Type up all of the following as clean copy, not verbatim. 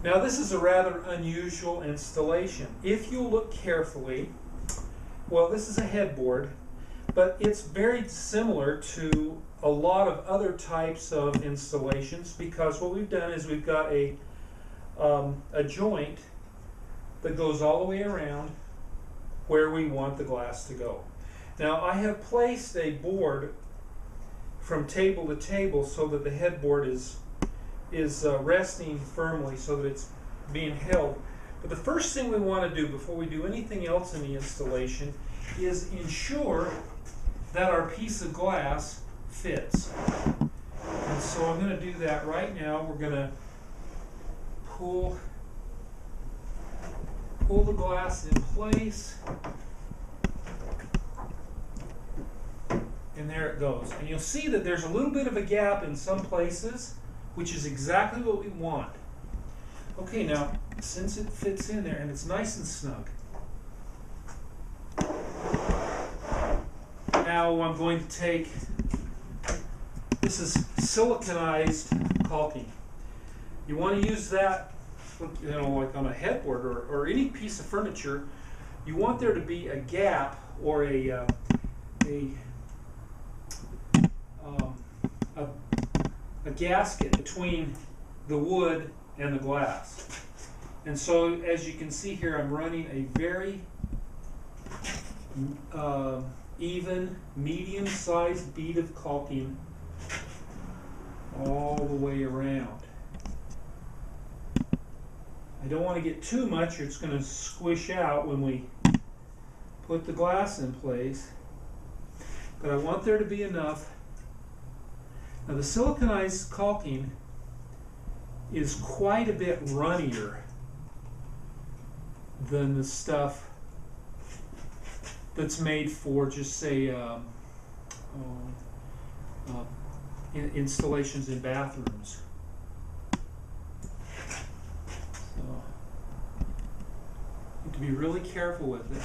Now this is a rather unusual installation. If you look carefully, well, this is a headboard, but it's very similar to a lot of other types of installations, because what we've done is we've got a joint that goes all the way around where we want the glass to go. Now I have placed a board from table to table so that the headboard is resting firmly so that it's being held. But the first thing we want to do before we do anything else in the installation is ensure that our piece of glass fits. And so I'm going to do that right now. We're going to pull the glass in place, and there it goes. And you'll see that there's a little bit of a gap in some places, which is exactly what we want. Okay, now since it fits in there and it's nice and snug, now I'm going to take, this is siliconized caulking. You want to use that, you know, like on a headboard or any piece of furniture. You want there to be a gap or a gasket between the wood and the glass. And so as you can see here, I'm running a very even, medium-sized bead of caulking all the way around. I don't want to get too much or it's going to squish out when we put the glass in place, but I want there to be enough. Now the siliconized caulking is quite a bit runnier than the stuff that's made for just say installations in bathrooms. So you have to be really careful with it.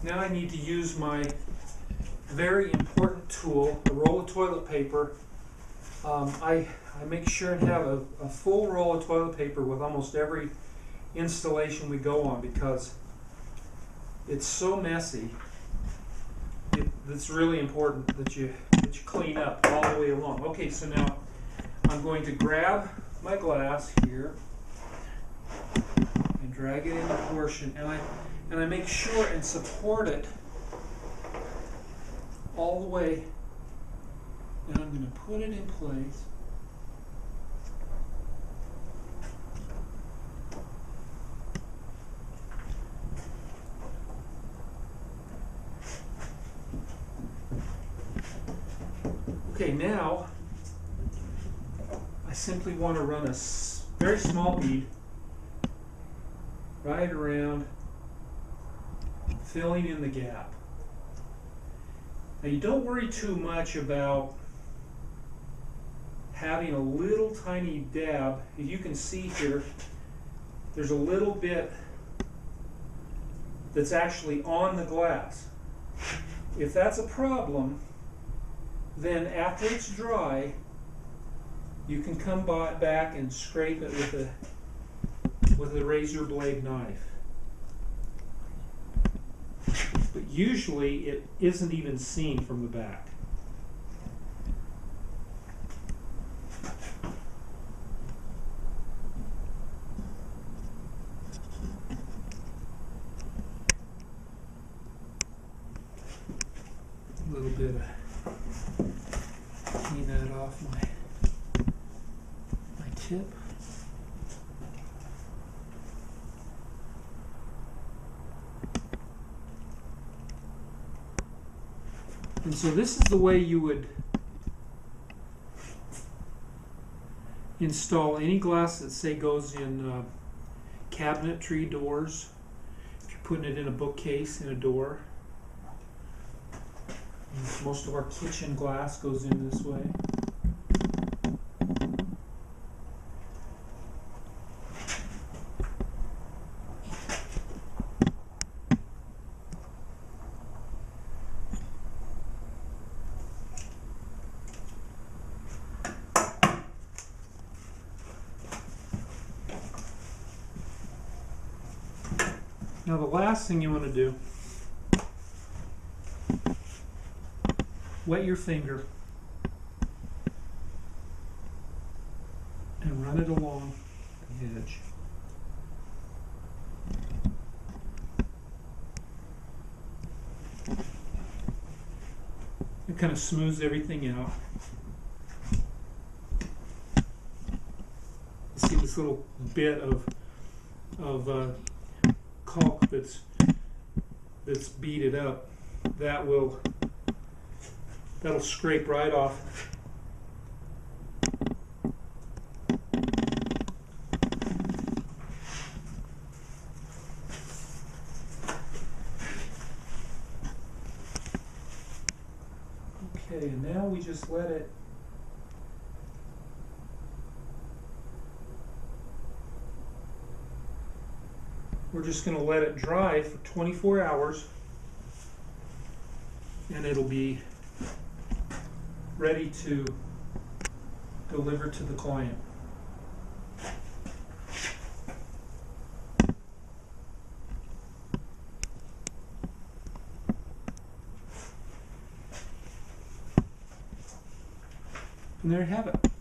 Now I need to use my very important tool, a roll of toilet paper. I make sure and have a full roll of toilet paper with almost every installation we go on, because it's so messy. It's really important that you clean up all the way along. Okay, so now I'm going to grab my glass here and drag it into portion, and I make sure and support it all the way, and I'm going to put it in place. Okay, now I simply want to run a very small bead right around, filling in the gap. Now you don't worry too much about having a little tiny dab. As you can see here, there's a little bit that's actually on the glass. If that's a problem, then after it's dry, you can come back and scrape it with a razor blade knife. But usually it isn't even seen from the back. A little bit of clean that off my tip. And so this is the way you would install any glass that, say, goes in cabinetry doors. If you're putting it in a bookcase, in a door. And most of our kitchen glass goes in this way. Now the last thing you want to do, wet your finger and run it along the edge. It kind of smooths everything out. See this little bit of caulk that's beaded up. That'll scrape right off. Okay, and now we just let it we're just going to let it dry for 24 hours and it'll be ready to deliver to the client. And there you have it.